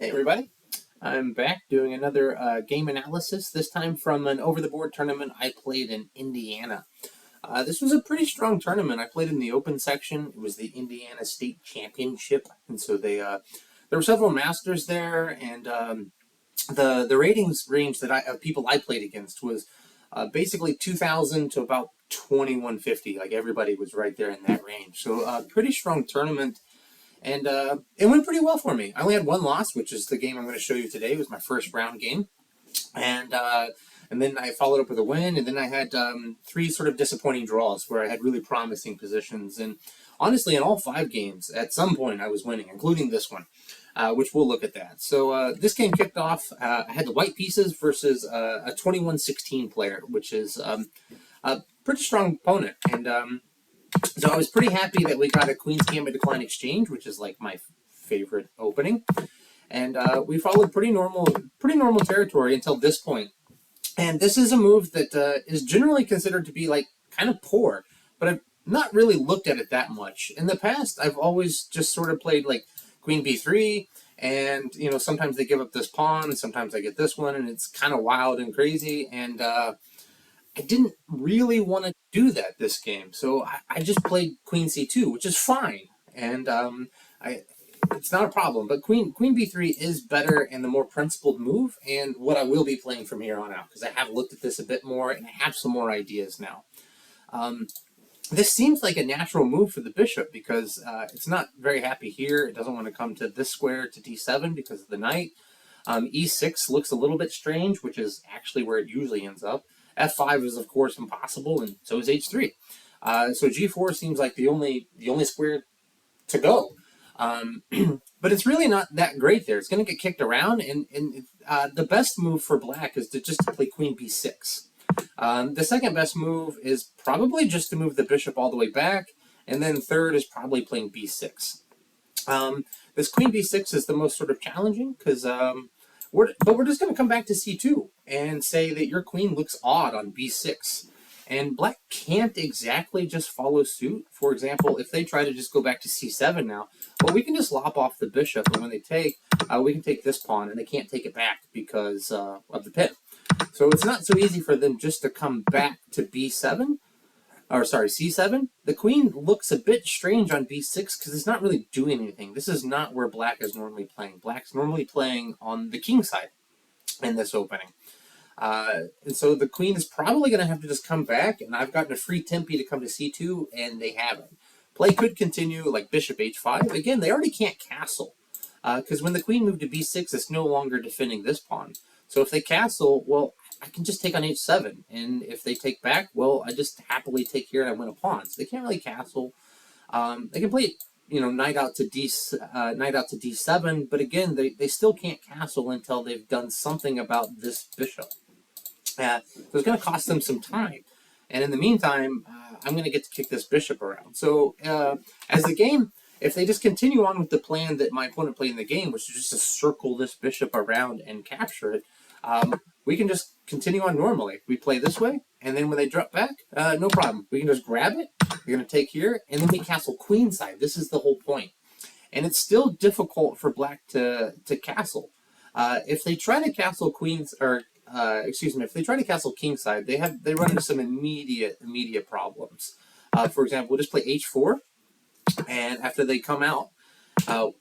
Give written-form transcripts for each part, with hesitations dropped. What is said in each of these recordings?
Hey everybody, I'm back doing another game analysis, this time from an over-the-board tournament I played in Indiana. This was a pretty strong tournament. I played in the open section. It was the Indiana State Championship, and so there were several masters there, and the ratings range of people I played against was basically 2,000 to about 2,150. Like everybody was right there in that range. So pretty strong tournament. And it went pretty well for me. I only had one loss, which is the game I'm going to show you today. It was my first round game, and then I followed up with a win. And then I had three sort of disappointing draws where I had really promising positions. And honestly, in all 5 games, at some point I was winning, including this one, which we'll look at that. So this game kicked off. I had the white pieces versus a 21-16 player, which is a pretty strong opponent. And so I was pretty happy that we got a Queen's Gambit Decline Exchange, which is like my favorite opening, and we followed pretty normal territory until this point. And this is a move that is generally considered to be like kind of poor, but I've not really looked at it that much. In the past, I've always just sort of played like Queen B3, and sometimes they give up this pawn, sometimes I get this one, and it's kind of wild and crazy. And I didn't really want to do that this game, so I just played Queen C2, which is fine, and it's not a problem. But Queen B3 is better and the more principled move, and what I will be playing from here on out, because I have looked at this a bit more and I have some more ideas now. This seems like a natural move for the bishop because it's not very happy here. It doesn't want to come to this square to D7 because of the knight. E6 looks a little bit strange, which is actually where it usually ends up. F5 is, of course, impossible, and so is H3. So G4 seems like the only square to go. But it's really not that great there. It's going to get kicked around, and the best move for black is to just play Queen B6. The second best move is probably just to move the bishop all the way back, and then third is probably playing B6. This Queen B6 is the most sort of challenging because we're just going to come back to C2 and say that your queen looks odd on B6. And black can't exactly just follow suit. For example, if they try to just go back to C7 now, well, we can just lop off the bishop, and when they take, we can take this pawn, and they can't take it back because of the pin. So it's not so easy for them just to come back to B7, or sorry, C7. The queen looks a bit strange on B6 because it's not really doing anything. This is not where black is normally playing. Black's normally playing on the king side in this opening. And so the queen is probably going to have to just come back, and I've gotten a free tempi to come to C2, and they haven't. Play could continue like bishop H5. Again, they already can't castle, because when the queen moved to B6, it's no longer defending this pawn. So if they castle, well, I can just take on H7, and if they take back, well, I just happily take here and I win a pawn. So they can't really castle. They can play, knight out to D7, but again, they still can't castle until they've done something about this bishop. So it's going to cost them some time. And in the meantime, I'm going to get to kick this bishop around. So as the game, if they just continue on with the plan that my opponent played in the game, which is just to circle this bishop around and capture it, we can just continue on normally. We play this way, and then when they drop back, no problem. We can just grab it. We're going to take here, and then we castle queenside. This is the whole point. And it's still difficult for black to castle. If they try to castle queens, or if they try to castle kingside, they run into some immediate problems. For example, we'll just play H4, and after they come out,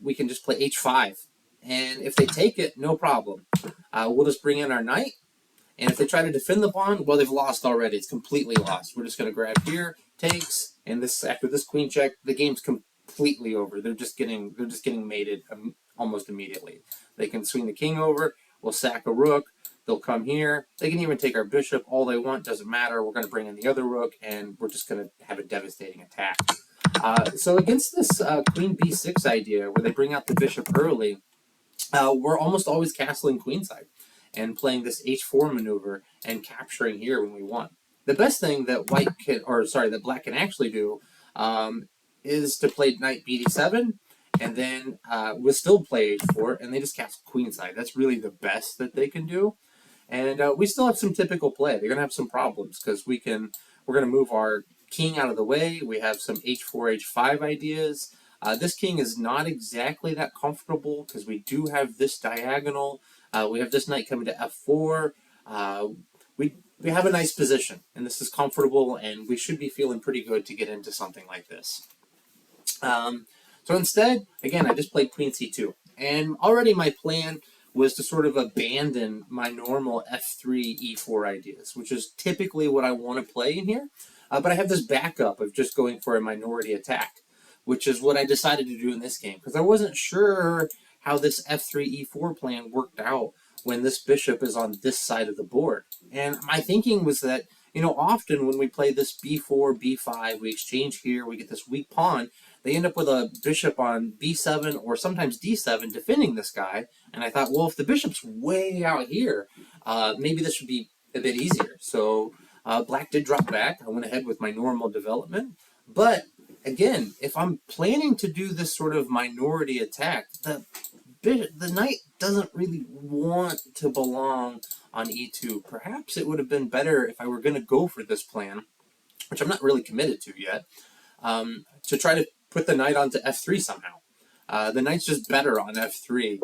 we can just play H5. And if they take it, no problem. We'll just bring in our knight, and if they try to defend the pawn, well, they've lost already. It's completely lost. We're just going to grab here, takes, and after this queen check, the game's completely over. They're just getting mated almost immediately. They can swing the king over. We'll sack a rook. They'll come here. They can even take our bishop. All they want, doesn't matter. We're going to bring in the other rook, and we're just going to have a devastating attack. So against this queen b6 idea, where they bring out the bishop early, we're almost always castling queenside and playing this h4 maneuver and capturing here when we want. The best thing that that black can actually do is to play knight bd7, and then we'll still play h4, and they just castle queenside. That's really the best that they can do. And we still have some typical play. They're going to have some problems because we're going to move our king out of the way. We have some h4, h5 ideas. This king is not exactly that comfortable because we do have this diagonal. We have this knight coming to f4. We have a nice position, and this is comfortable, and we should be feeling pretty good to get into something like this. So instead, again, I just played queen c2. And already my plan was to sort of abandon my normal f3, e4 ideas, which is typically what I want to play in here. But I have this backup of just going for a minority attack, which is what I decided to do in this game, because I wasn't sure how this f3, e4 plan worked out when this bishop is on this side of the board. And my thinking was that, often when we play this b4, b5, we exchange here, we get this weak pawn, they end up with a bishop on b7 or sometimes d7 defending this guy. And I thought, well, if the bishop's way out here, maybe this would be a bit easier. So black did drop back. I went ahead with my normal development. But again, if I'm planning to do this sort of minority attack, the knight doesn't really want to belong on e2. Perhaps it would have been better if I were going to go for this plan, which I'm not really committed to yet, to try to put the knight onto f3 somehow. The knight's just better on f3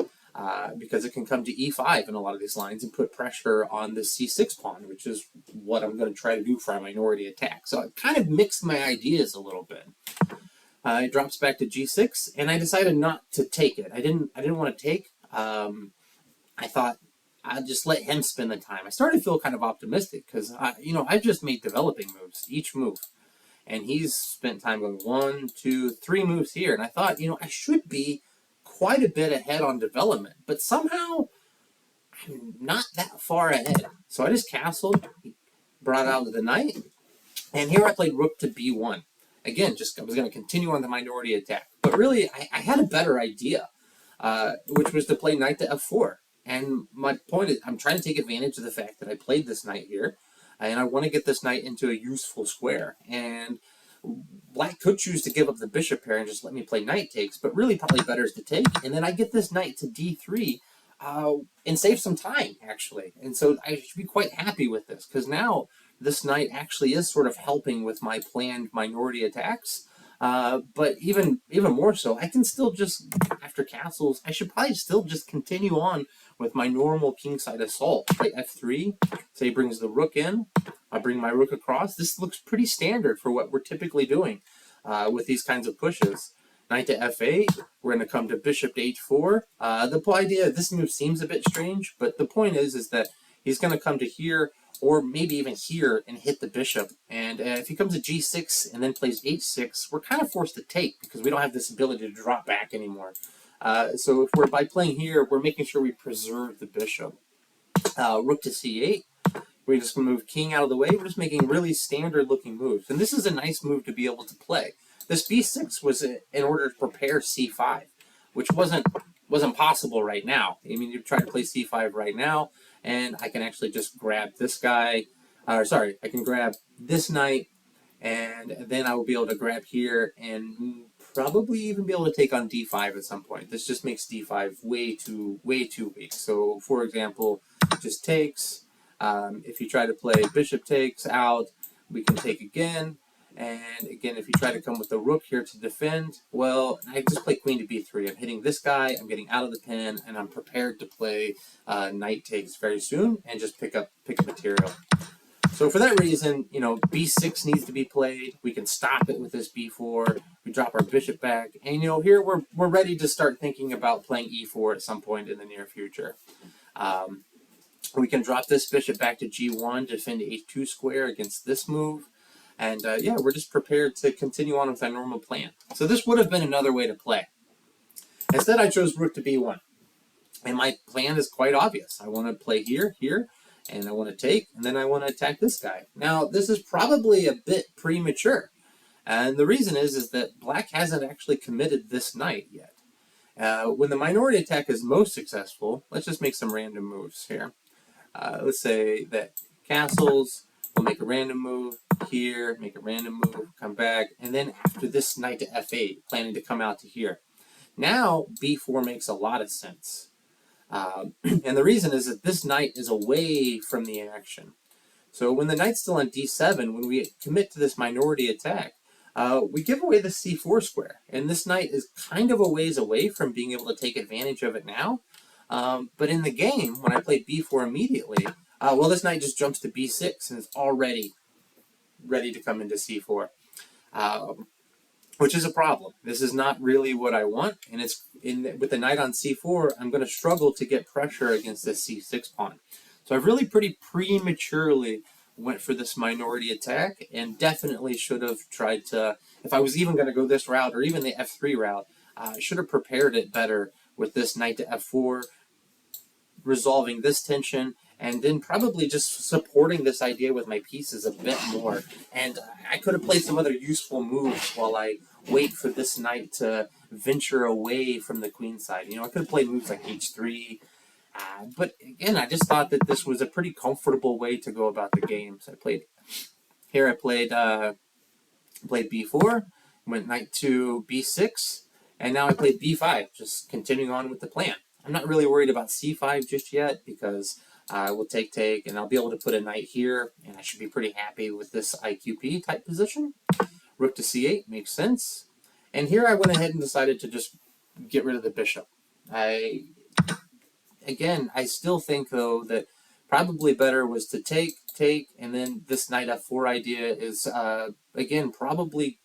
because it can come to e5 in a lot of these lines and put pressure on the c6 pawn, which is what I'm going to try to do for a minority attack. So I kind of mixed my ideas a little bit. It drops back to g6, and I decided not to take it. I didn't want to take. I thought I'd just let him spend the time. I started to feel kind of optimistic because I've just made developing moves each move. And he's spent time going 1, 2, 3 moves here. And I thought, I should be quite a bit ahead on development. But somehow, I'm not that far ahead. So I just castled, brought out the knight. And here I played rook to b1. Again, I was going to continue on the minority attack. But really, I had a better idea, which was to play knight to f4. And my point is, I'm trying to take advantage of the fact that I played this knight here. And I want to get this knight into a useful square. And black could choose to give up the bishop pair and just let me play knight takes, but really probably better is to take. And then I get this knight to d3 and save some time, actually. And so I should be quite happy with this, because now this knight actually is sort of helping with my planned minority attacks. But even more so, I can still just, after castles, I should probably still just continue on with my normal kingside assault. Play f3, say he brings the rook in, I bring my rook across. This looks pretty standard for what we're typically doing with these kinds of pushes. Knight to f8, we're going to come to bishop to h4. The idea, this move seems a bit strange, but the point is that he's going to come to here, or maybe even here, and hit the bishop. And if he comes to g6 and then plays h6, we're kind of forced to take because we don't have this ability to drop back anymore. So if by playing here, we're making sure we preserve the bishop. Rook to c8. We're just going to move king out of the way. We're just making really standard-looking moves. And this is a nice move to be able to play. This b6 was in order to prepare c5, which wasn't possible right now. I mean, you try to play c5 right now, and I can actually just grab this guy. I can grab this knight, and then I will be able to grab here and probably even be able to take on d5 at some point. This just makes d5 way too weak. So, for example, just takes. If you try to play bishop takes out, we can take again. And again, if you try to come with the rook here to defend, well, I just play queen to b3. I'm hitting this guy, I'm getting out of the pin, and I'm prepared to play knight takes very soon and just pick up material. So for that reason, b6 needs to be played. We can stop it with this b4. We drop our bishop back. And, here we're ready to start thinking about playing e4 at some point in the near future. We can drop this bishop back to g1 to defend the h2 square against this move. And yeah, we're just prepared to continue on with our normal plan. So this would have been another way to play. Instead, I chose rook to b1. And my plan is quite obvious. I want to play here, and I want to take, and then I want to attack this guy. Now, this is probably a bit premature. And the reason is that black hasn't actually committed this knight yet. When the minority attack is most successful, let's just make some random moves here. Let's say that castles, we'll make a random move here, make a random move, come back, and then after this knight to f8, planning to come out to here. Now, b4 makes a lot of sense. And the reason is that this knight is away from the action. So when the knight's still on d7, when we commit to this minority attack, we give away the c4 square. And this knight is kind of a ways away from being able to take advantage of it now. But in the game, when I played b4 immediately, well, this knight just jumps to b6 and is already ready to come into c4, which is a problem. This is not really what I want, and with the knight on c4, I'm going to struggle to get pressure against this c6 pawn. So I've really pretty prematurely went for this minority attack, and definitely should have tried to, if I was even going to go this route, or even the f3 route, I should have prepared it better with this knight to f4, resolving this tension, and then probably just supporting this idea with my pieces a bit more. And I could have played some other useful moves while I wait for this knight to venture away from the queen side. I could have played moves like h3, but again, I just thought that this was a pretty comfortable way to go about the game. So I played b4, went knight to b6, and now I played b5, just continuing on with the plan. I'm not really worried about c5 just yet, because we'll take, and I'll be able to put a knight here, and I should be pretty happy with this IQP type position. Rook to c8 makes sense. And here I went ahead and decided to just get rid of the bishop. Again, I still think, though, that probably better was to take, and then this knight f4 idea is, again, probably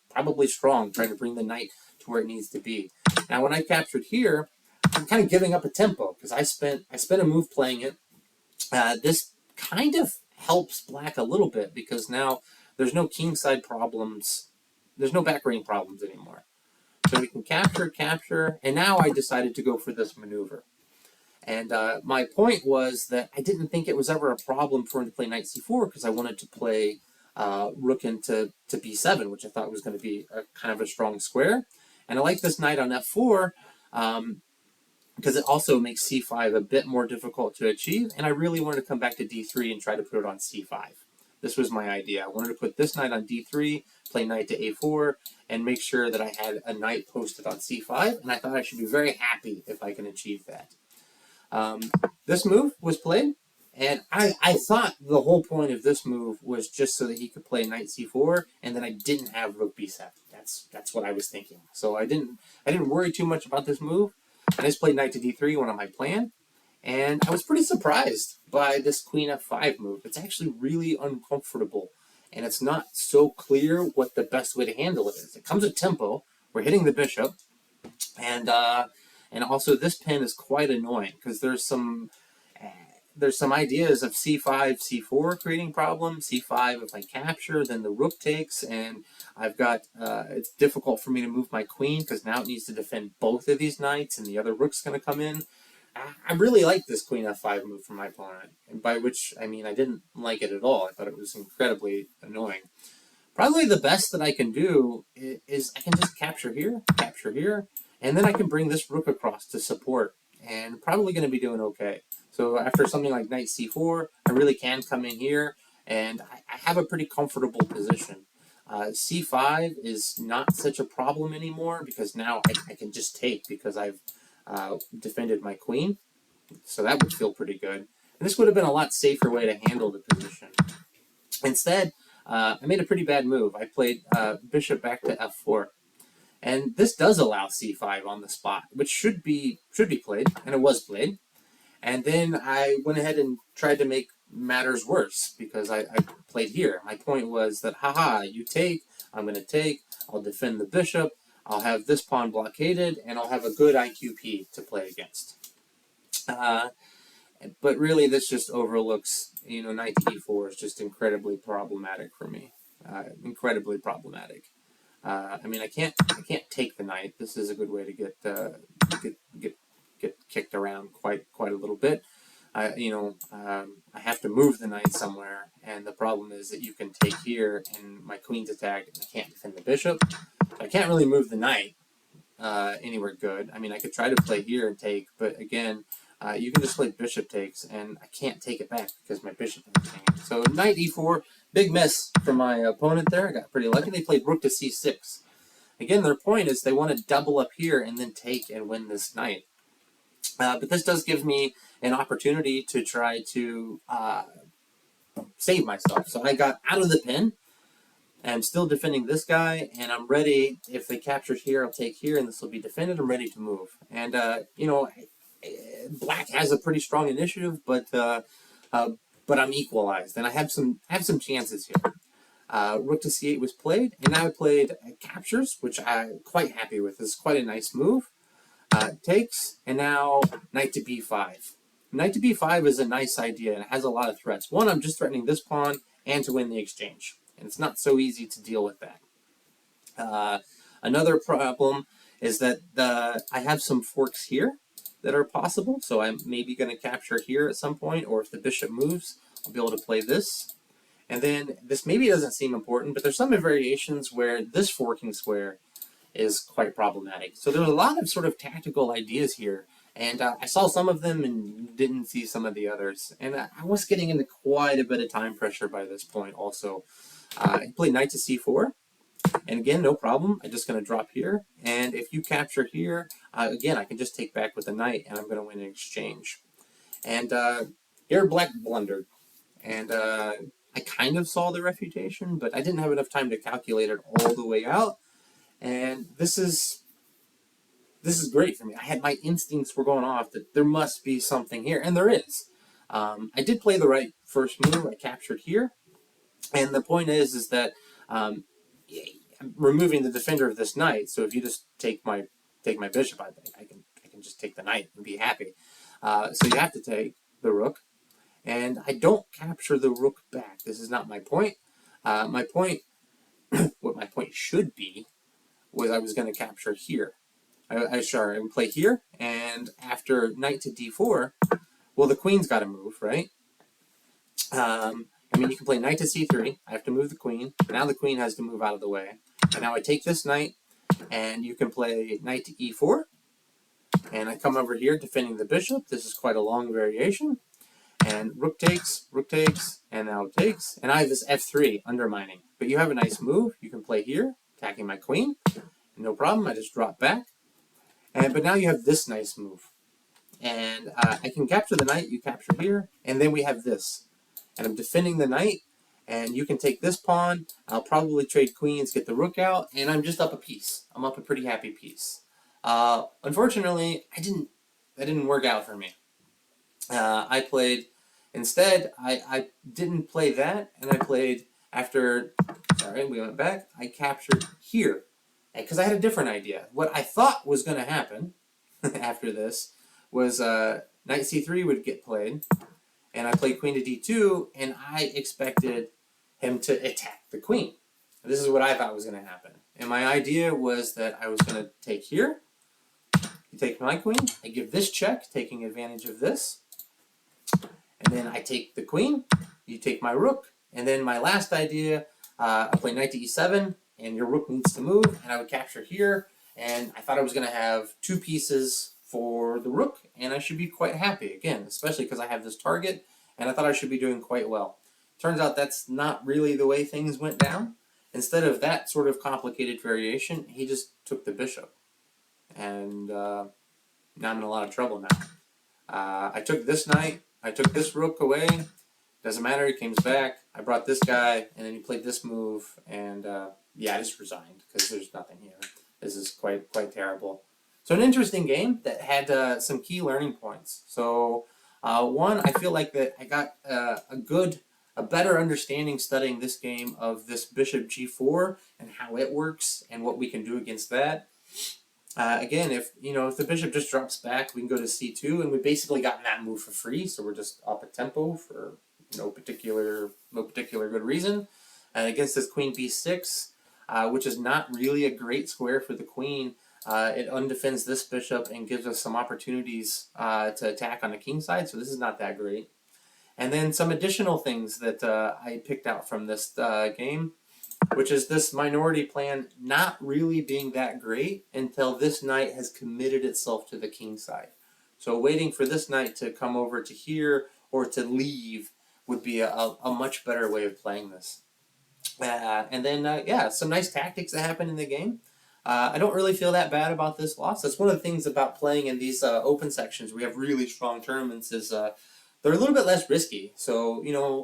strong, trying to bring the knight to where it needs to be. Now, when I captured here, I'm kind of giving up a tempo, because I spent a move playing it. This kind of helps black a little bit, because now there's no kingside problems. There's no back range problems anymore. So we can capture, and now I decided to go for this maneuver. And my point was that I didn't think it was ever a problem for him to play knight c4, because I wanted to play rook into b7, which I thought was going to be kind of a strong square. And I like this knight on f4, because it also makes c5 a bit more difficult to achieve, and I really wanted to come back to d3 and try to put it on c5. This was my idea. I wanted to put this knight on d3, play knight to a4, and make sure that I had a knight posted on c5, and I thought I should be very happy if I can achieve that. This move was played, and I thought the whole point of this move was just so that he could play knight c4, and then I didn't have rook b7. That's what I was thinking. So I didn't worry too much about this move. I just played knight to d3, one on my plan, and I was pretty surprised by this queen f5 move. It's actually really uncomfortable, and it's not so clear what the best way to handle it is. It comes with tempo. We're hitting the bishop, and also this pin is quite annoying, because there's some ideas of c5, c4 creating problems. c5, if I capture, then the rook takes, and I've got, it's difficult for me to move my queen, because now it needs to defend both of these knights, and the other rook's going to come in. I really like this queen f5 move from my opponent, and by which I mean I didn't like it at all. I thought it was incredibly annoying. Probably the best that I can do is I can just capture here, and then I can bring this rook across to support, and probably going to be doing okay. So after something like knight c4, I really can come in here, and I have a pretty comfortable position. c5 is not such a problem anymore, because now I can just take, because I've defended my queen. So that would feel pretty good. And this would have been a lot safer way to handle the position. Instead, I made a pretty bad move. I played bishop back to f4. And this does allow c5 on the spot, which should be played, and it was played. And then I went ahead and tried to make matters worse, because I played here. My point was that, haha, you take, I'm going to take, I'll defend the bishop, I'll have this pawn blockaded, and I'll have a good IQP to play against. But really, this just overlooks, knight to e4 is just incredibly problematic for me. Incredibly problematic. I mean, I can't take the knight. This is a good way to get kicked around quite a little bit. I have to move the knight somewhere, and the problem is that you can take here, and my queen's attacked, and I can't defend the bishop. I can't really move the knight anywhere good. I mean, I could try to play here and take, but again, you can just play bishop takes, and I can't take it back because my bishop is hanging. So knight e4, big miss from my opponent there. I got pretty lucky. They played rook to c6. Again, their point is they want to double up here and then take and win this knight. But this does give me an opportunity to try to save myself. So I got out of the pin, I'm still defending this guy, and I'm ready. If they capture here, I'll take here, and this will be defended. I'm ready to move. And black has a pretty strong initiative, but I'm equalized, and I have some chances here. Rook to c8 was played, and now I played captures, which I'm quite happy with. This is quite a nice move. Takes, and now knight to b5. Knight to b5 is a nice idea, and it has a lot of threats. One, I'm just threatening this pawn and to win the exchange, and it's not so easy to deal with that. Another problem is that I have some forks here that are possible, so I'm maybe going to capture here at some point, or if the bishop moves, I'll be able to play this. And then this maybe doesn't seem important, but there's some variations where this forking square is quite problematic. So there's a lot of sort of tactical ideas here, and I saw some of them and didn't see some of the others. And I was getting into quite a bit of time pressure by this point also. I played knight to c4, and again, no problem. I'm just going to drop here, and if you capture here, again, I can just take back with the knight, and I'm going to win an exchange. And here black blundered, and I kind of saw the refutation, but I didn't have enough time to calculate it all the way out. And this is great for me. My instincts were going off that there must be something here, and there is. I did play the right first move. I captured here, and the point is that I'm removing the defender of this knight. So if you just take my bishop, I can just take the knight and be happy. So you have to take the rook, and I don't capture the rook back. This is not my point. My point, what my point should be, was I was going to capture here. I would play here, and after knight to d4, well, the queen's got to move, right? You can play knight to c3. I have to move the queen. Now the queen has to move out of the way. And now I take this knight, and you can play knight to e4. And I come over here defending the bishop. This is quite a long variation. And rook takes, and now takes. And I have this f3 undermining. But you have a nice move. You can play here, attacking my queen. No problem. I just drop back. But now you have this nice move. And I can capture the knight. You capture here. And then we have this. And I'm defending the knight. And you can take this pawn. I'll probably trade queens, get the rook out. And I'm just up a piece. I'm up a pretty happy piece. Unfortunately, that didn't work out for me. I played, instead, I didn't play that, and I played we went back, I captured here, because I had a different idea. What I thought was going to happen after this was knight c3 would get played, and I played queen to d2, and I expected him to attack the queen. This is what I thought was going to happen. And my idea was that I was going to take here, you take my queen, I give this check, taking advantage of this, and then I take the queen, you take my rook, and then my last idea, I play knight to e7, and your rook needs to move, and I would capture here, and I thought I was going to have two pieces for the rook, and I should be quite happy, again, especially because I have this target, and I thought I should be doing quite well. Turns out that's not really the way things went down. Instead of that sort of complicated variation, he just took the bishop. And now I'm in a lot of trouble now. I took this knight, I took this rook away, doesn't matter, he comes back, I brought this guy, and then he played this move, and I just resigned, because there's nothing here. This is quite terrible. So an interesting game that had some key learning points. So one, I feel like that I got a better understanding studying this game of this bishop g4 and how it works and what we can do against that. Again, if the bishop just drops back, we can go to c2, and we basically gotten that move for free, so we're just up a tempo for no particular good reason. And against this queen b6, which is not really a great square for the queen, it undefends this bishop and gives us some opportunities to attack on the king side, so this is not that great. And then some additional things that I picked out from this game, which is this minority plan not really being that great until this knight has committed itself to the king side. So waiting for this knight to come over to here or to leave would be a much better way of playing this. And then, some nice tactics that happen in the game. I don't really feel that bad about this loss. That's one of the things about playing in these open sections where we have really strong tournaments is they're a little bit less risky. So,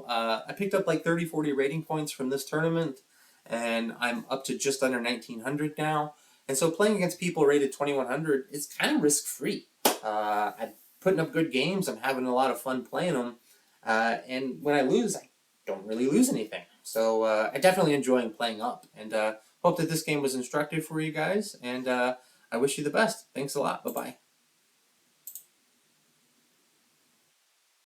I picked up like 30, 40 rating points from this tournament. and I'm up to just under 1900 now. And so playing against people rated 2100 is kind of risk-free. I'm putting up good games. I'm having a lot of fun playing them. And when I lose, I don't really lose anything. So I definitely enjoy playing up. And hope that this game was instructive for you guys. And I wish you the best. Thanks a lot. Bye-bye.